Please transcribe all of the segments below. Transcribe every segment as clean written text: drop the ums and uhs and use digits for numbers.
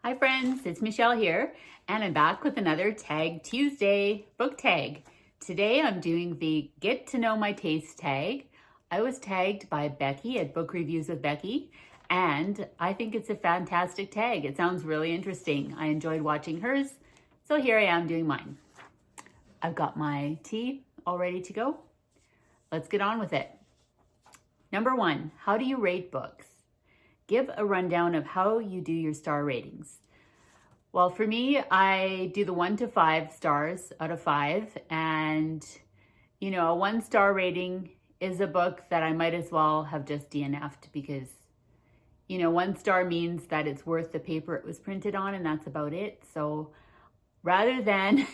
Hi friends, it's Michelle here, and I'm back with another Tag Tuesday book tag. Today I'm doing the Get to Know My Taste tag. I was tagged by Becky at Book Reviews with Becky, and I think it's a fantastic tag. It sounds really interesting. I enjoyed watching hers, so here I am doing mine. I've got my tea all ready to go. Let's get on with it. Number 1, how do you rate books? Give a rundown of how you do your star ratings. Well, for me, I do the 1 to 5 stars out of 5. And, a 1-star rating is a book that I might as well have just DNF'd because, 1 star means that it's worth the paper it was printed on, and that's about it. So rather than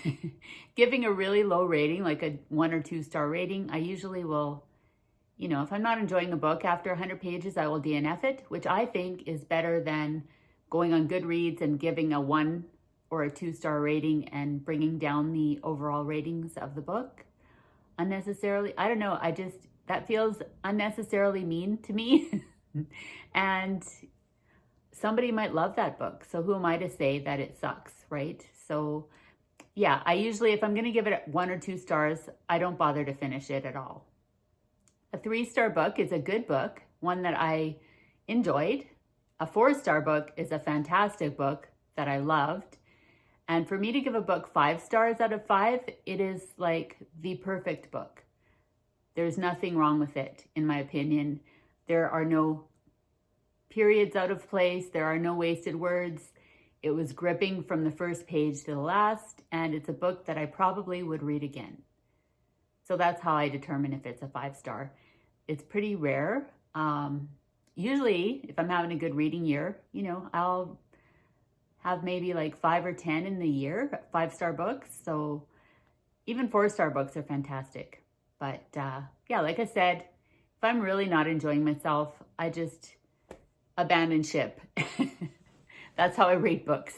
giving a really low rating, like a 1 or 2 star rating, I usually will, if I'm not enjoying a book after 100 pages, I will DNF it, which I think is better than going on Goodreads and giving a 1 or a 2-star rating and bringing down the overall ratings of the book unnecessarily. I don't know. That feels unnecessarily mean to me. And somebody might love that book. So who am I to say that it sucks, right? So yeah, I usually, if I'm going to give it 1 or 2 stars, I don't bother to finish it at all. A 3-star book is a good book, one that I enjoyed. A 4-star book is a fantastic book that I loved. And for me to give a book 5 stars out of 5, it is like the perfect book. There's nothing wrong with it, in my opinion. There are no periods out of place. There are no wasted words. It was gripping from the first page to the last, and it's a book that I probably would read again. So that's how I determine if it's a 5-star. It's pretty rare. Usually, if I'm having a good reading year, I'll have maybe like 5 or 10 in the year, 5-star books. So even 4-star books are fantastic. But yeah, like I said, if I'm really not enjoying myself, I just abandon ship. That's how I rate books.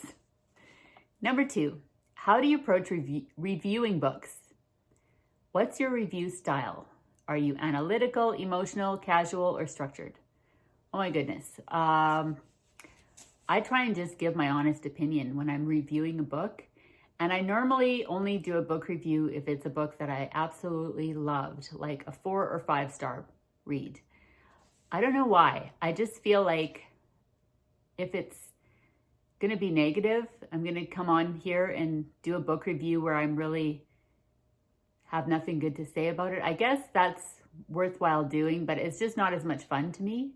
Number 2, how do you approach reviewing books? What's your review style? Are you analytical, emotional, casual, or structured? Oh my goodness. I try and just give my honest opinion when I'm reviewing a book. And I normally only do a book review if it's a book that I absolutely loved, like a 4 or 5-star read. I don't know why. I just feel like if it's going to be negative, I'm going to come on here and do a book review where I'm really have nothing good to say about it. I guess that's worthwhile doing, but it's just not as much fun to me.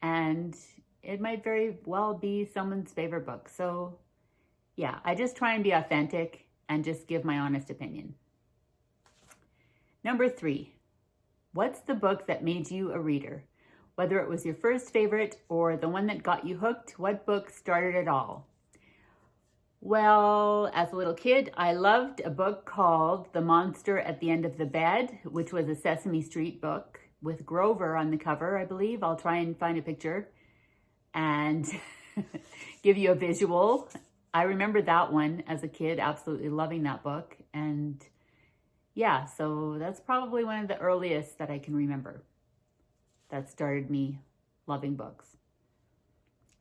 And it might very well be someone's favorite book. So yeah, I just try and be authentic and just give my honest opinion. Number 3, what's the book that made you a reader? Whether it was your first favorite or the one that got you hooked, what book started it all? Well, as a little kid, I loved a book called The Monster at the End of the Bed, which was a Sesame Street book with Grover on the cover, I believe. I'll try and find a picture and give you a visual. I remember that one as a kid, absolutely loving that book. And yeah, so that's probably one of the earliest that I can remember that started me loving books.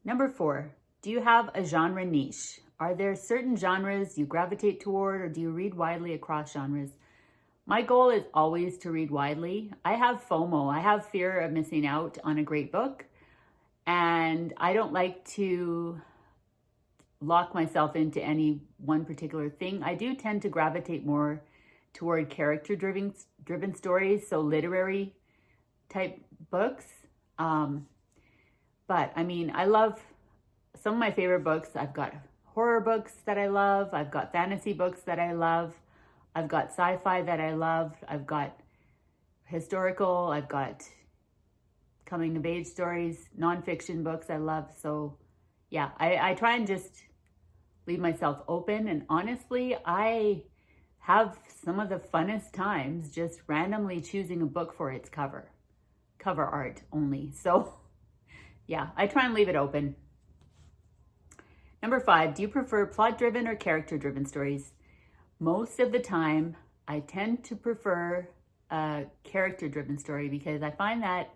Number 4, do you have a genre niche? Are there certain genres you gravitate toward, or do you read widely across genres? My goal is always to read widely. I have FOMO. I have fear of missing out on a great book, and I don't like to lock myself into any one particular thing. I do tend to gravitate more toward character-driven stories, so literary type books. But I mean, I love some of my favorite books. I've got horror books that I love. I've got fantasy books that I love. I've got sci-fi that I love. I've got historical. I've got coming of age stories, nonfiction books I love. So yeah, I try and just leave myself open. And honestly, I have some of the funnest times just randomly choosing a book for its cover art only. So yeah, I try and leave it open. Number 5, do you prefer plot-driven or character-driven stories? Most of the time, I tend to prefer a character-driven story because I find that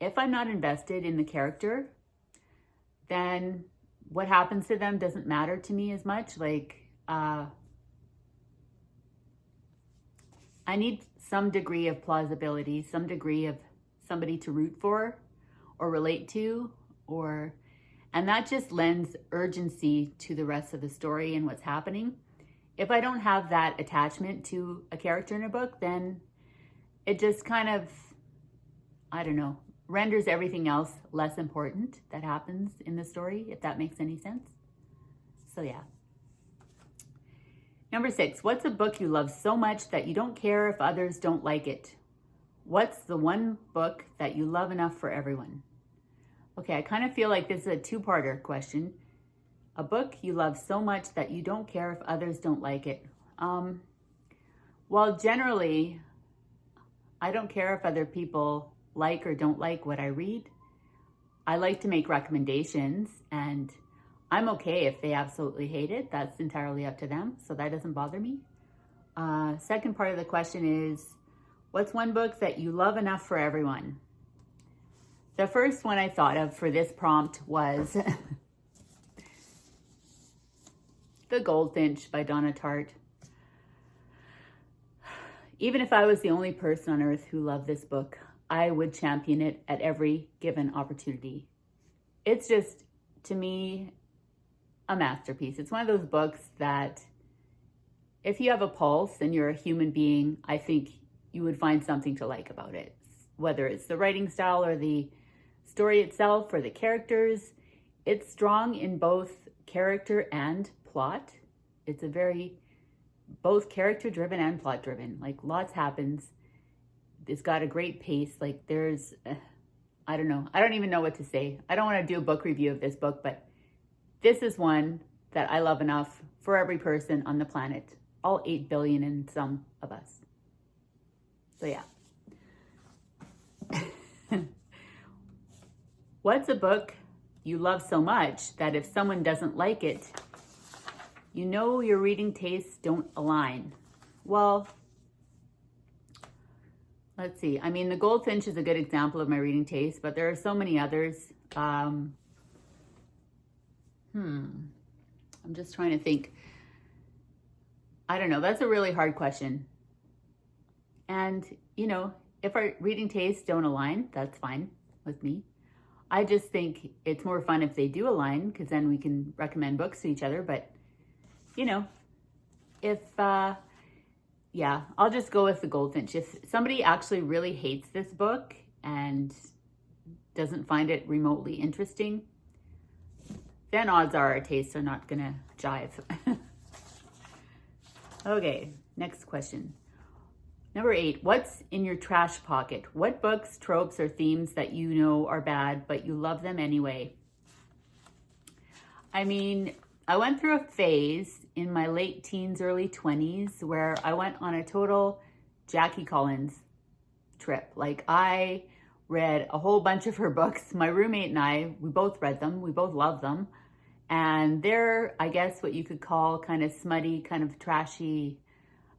if I'm not invested in the character, then what happens to them doesn't matter to me as much. Like, I need some degree of plausibility, some degree of somebody to root for or relate to, and that just lends urgency to the rest of the story and what's happening. If I don't have that attachment to a character in a book, then it just kind of, I don't know, renders everything else less important that happens in the story, if that makes any sense. So yeah. Number 6, what's a book you love so much that you don't care if others don't like it? What's the one book that you love enough for everyone? Okay, I kind of feel like this is a two-parter question. A book you love so much that you don't care if others don't like it. Well, generally, I don't care if other people like or don't like what I read. I like to make recommendations, and I'm okay if they absolutely hate it. That's entirely up to them, so that doesn't bother me. Second part of the question is, what's one book that you love enough for everyone? The first one I thought of for this prompt was The Goldfinch by Donna Tartt. Even if I was the only person on earth who loved this book, I would champion it at every given opportunity. It's just, to me, a masterpiece. It's one of those books that if you have a pulse and you're a human being, I think you would find something to like about it. Whether it's the writing style or the story itself or the characters, it's strong in both character and plot. It's a very, both character driven and plot driven. Like, lots happens. It's got a great pace. Like, there's, I don't know. I don't even know what to say. I don't want to do a book review of this book, but this is one that I love enough for every person on the planet. All 8 billion and some of us. So yeah. What's a book you love so much that if someone doesn't like it, you know your reading tastes don't align? Well, let's see. I mean, The Goldfinch is a good example of my reading taste, but there are so many others. I'm just trying to think. I don't know. That's a really hard question. And, you know, if our reading tastes don't align, that's fine with me. I just think it's more fun if they do align, because then we can recommend books to each other. But, you know, if, yeah, I'll just go with The Goldfinch. If somebody actually really hates this book and doesn't find it remotely interesting, then odds are our tastes are not going to jive. Okay, next question. Number 8, what's in your trash pocket? What books, tropes, or themes that you know are bad, but you love them anyway? I mean, I went through a phase in my late teens, early 20s, where I went on a total Jackie Collins trip. Like, I read a whole bunch of her books. My roommate and I, we both read them. We both loved them. And they're, I guess, what you could call kind of smutty, kind of trashy,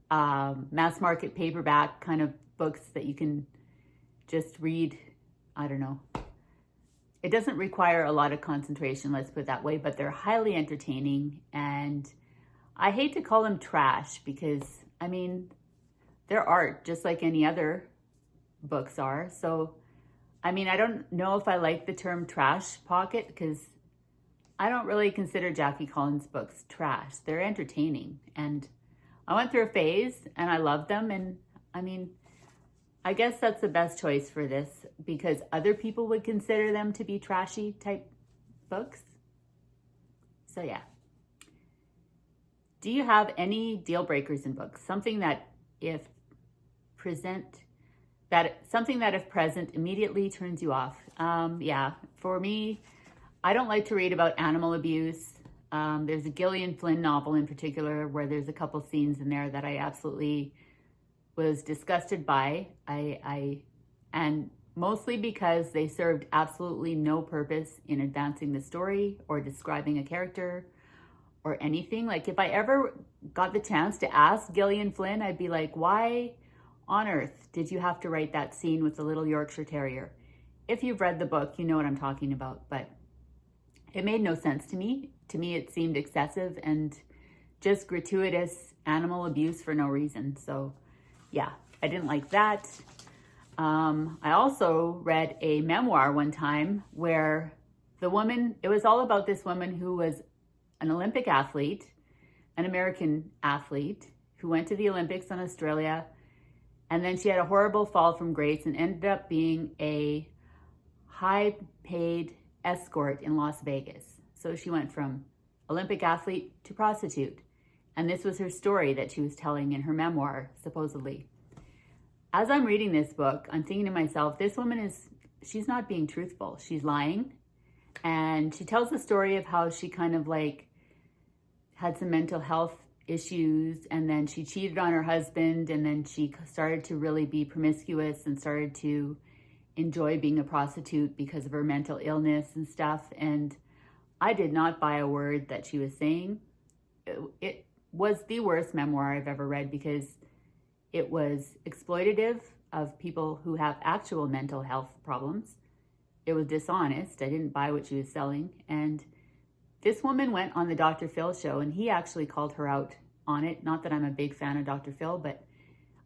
mass market paperback kind of books that you can just read. I don't know. It doesn't require a lot of concentration, let's put it that way, but they're highly entertaining. And I hate to call them trash because, I mean, they're art just like any other books are. So, I mean, I don't know if I like the term trash pocket because I don't really consider Jackie Collins books trash. They're entertaining. And I went through a phase and I loved them. And I mean, I guess that's the best choice for this because other people would consider them to be trashy type books. So yeah. Do you have any deal breakers in books? Something that if present immediately turns you off. Yeah, for me, I don't like to read about animal abuse. There's a Gillian Flynn novel in particular where there's a couple scenes in there that I absolutely was disgusted by. And mostly because they served absolutely no purpose in advancing the story or describing a character or anything. Like, if I ever got the chance to ask Gillian Flynn, I'd be like, why on earth did you have to write that scene with the little Yorkshire Terrier? If you've read the book, you know what I'm talking about. But It made no sense to me. To me, it seemed excessive and just gratuitous animal abuse for no reason. So yeah, I didn't like that. I also read a memoir one time where it was all about this woman who was an Olympic athlete, an American athlete, who went to the Olympics in Australia, and then she had a horrible fall from grace and ended up being a high-paid escort in Las Vegas. So she went from Olympic athlete to prostitute. And this was her story that she was telling in her memoir, supposedly. As I'm reading this book, I'm thinking to myself, this woman she's not being truthful. She's lying. And she tells the story of how she kind of like had some mental health issues, and then she cheated on her husband, and then she started to really be promiscuous and started to enjoy being a prostitute because of her mental illness and stuff. And I did not buy a word that she was saying. It was the worst memoir I've ever read because it was exploitative of people who have actual mental health problems. It was dishonest. I didn't buy what she was selling. And this woman went on the Dr. Phil show, and he actually called her out on it. Not that I'm a big fan of Dr. Phil, but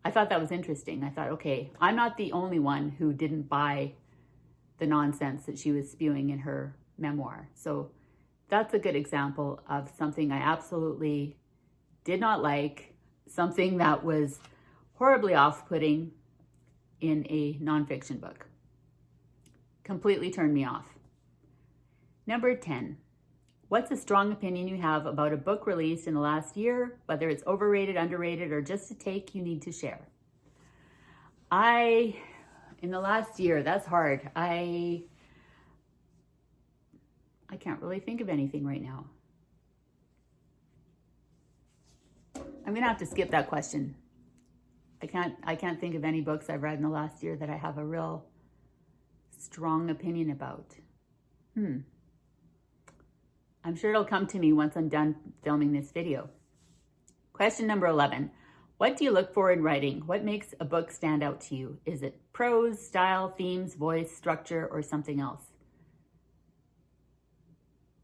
I thought that was interesting. I thought, okay, I'm not the only one who didn't buy the nonsense that she was spewing in her memoir. So that's a good example of something I absolutely did not like, something that was horribly off-putting in a nonfiction book. Completely turned me off. Number 10. What's a strong opinion you have about a book released in the last year, whether it's overrated, underrated, or just a take you need to share? In the last year, that's hard. I can't really think of anything right now. I'm gonna have to skip that question. I can't think of any books I've read in the last year that I have a real strong opinion about. I'm sure it'll come to me once I'm done filming this video. Question number 11. What do you look for in writing? What makes a book stand out to you? Is it prose, style, themes, voice, structure, or something else?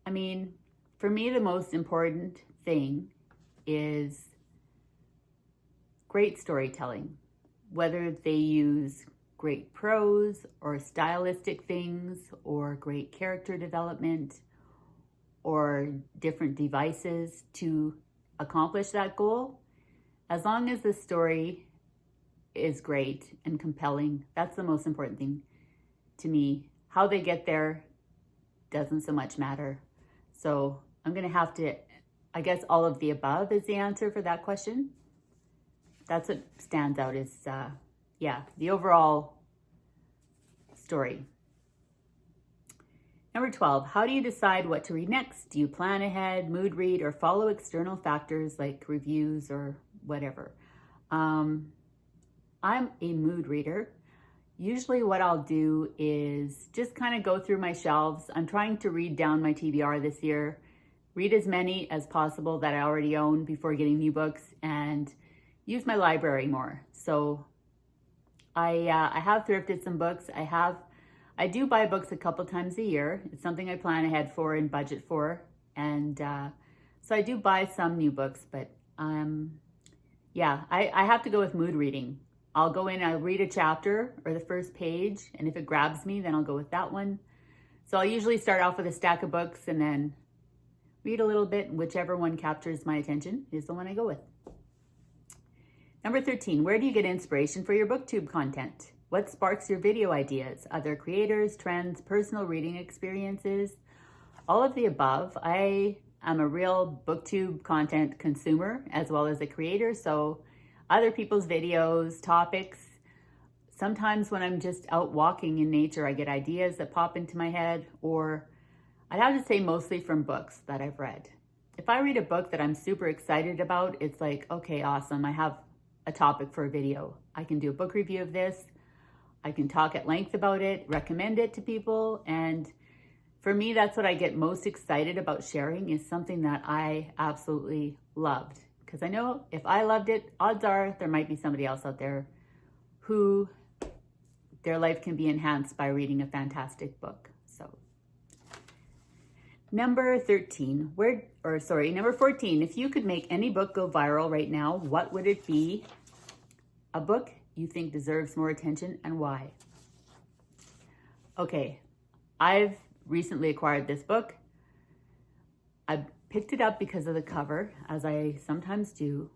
I mean, for me, the most important thing is great storytelling, whether they use great prose or stylistic things or great character development or different devices to accomplish that goal. As long as the story is great and compelling, that's the most important thing to me. How they get there doesn't so much matter. So I'm gonna have to, I guess all of the above is the answer for that question. That's what stands out is, the overall story. Number 12, how do you decide what to read next? Do you plan ahead, mood read, or follow external factors like reviews or whatever? I'm a mood reader. Usually what I'll do is just kind of go through my shelves. I'm trying to read down my TBR this year, read as many as possible that I already own before getting new books, and use my library more. So I have thrifted some books. I do buy books a couple times a year. It's something I plan ahead for and budget for. And so I do buy some new books, but I have to go with mood reading. I'll go in, I'll read a chapter or the first page, and if it grabs me, then I'll go with that one. So I'll usually start off with a stack of books and then read a little bit, and whichever one captures my attention is the one I go with. Number 13, where do you get inspiration for your BookTube content? What sparks your video ideas? Other creators, trends, personal reading experiences? All of the above. I am a real BookTube content consumer as well as a creator, so other people's videos, topics. Sometimes when I'm just out walking in nature, I get ideas that pop into my head, or I'd have to say mostly from books that I've read. If I read a book that I'm super excited about, it's like, okay, awesome, I have a topic for a video. I can do a book review of this. I can talk at length about it, recommend it to people. And for me, that's what I get most excited about sharing, is something that I absolutely loved. Because I know if I loved it, odds are there might be somebody else out there who their life can be enhanced by reading a fantastic book. So Number 14, if you could make any book go viral right now, what would it be? A book you think deserves more attention and why? Okay, I've recently acquired this book. I picked it up because of the cover, as I sometimes do,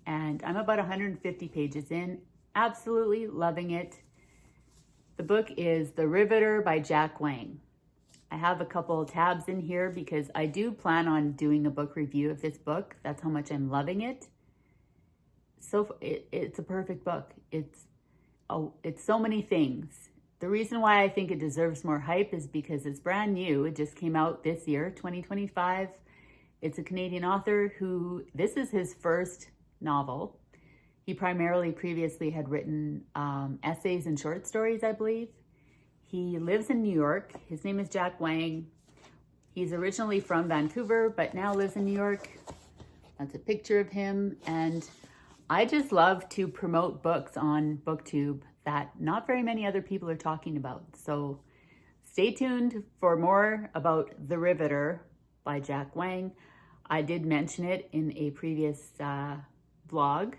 and I'm about 150 pages in, absolutely loving it. The book is The Riveter by Jack Wang. I have a couple of tabs in here because I do plan on doing a book review of this book. That's how much I'm loving it. So it's a perfect book. It's so many things. The reason why I think it deserves more hype is because it's brand new. It just came out this year, 2025. It's a Canadian author this is his first novel. He primarily previously had written essays and short stories, I believe. He lives in New York. His name is Jack Wang. He's originally from Vancouver, but now lives in New York. That's a picture of him. And I just love to promote books on BookTube that not very many other people are talking about. So stay tuned for more about The Riveter by Jack Wang. I did mention it in a previous vlog,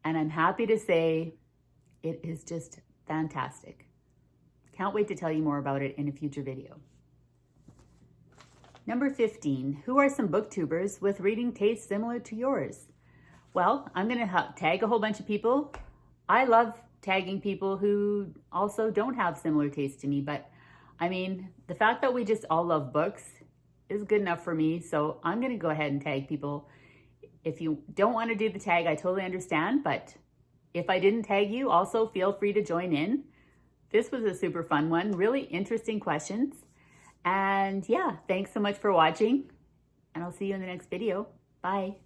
and I'm happy to say it is just fantastic. Can't wait to tell you more about it in a future video. Number 15, who are some booktubers with reading tastes similar to yours? Well, I'm gonna tag a whole bunch of people. I love tagging people who also don't have similar tastes to me, but I mean, the fact that we just all love books is good enough for me, so I'm gonna go ahead and tag people. If you don't wanna do the tag, I totally understand, but if I didn't tag you, also feel free to join in. This was a super fun one, really interesting questions. And yeah, thanks so much for watching, and I'll see you in the next video. Bye.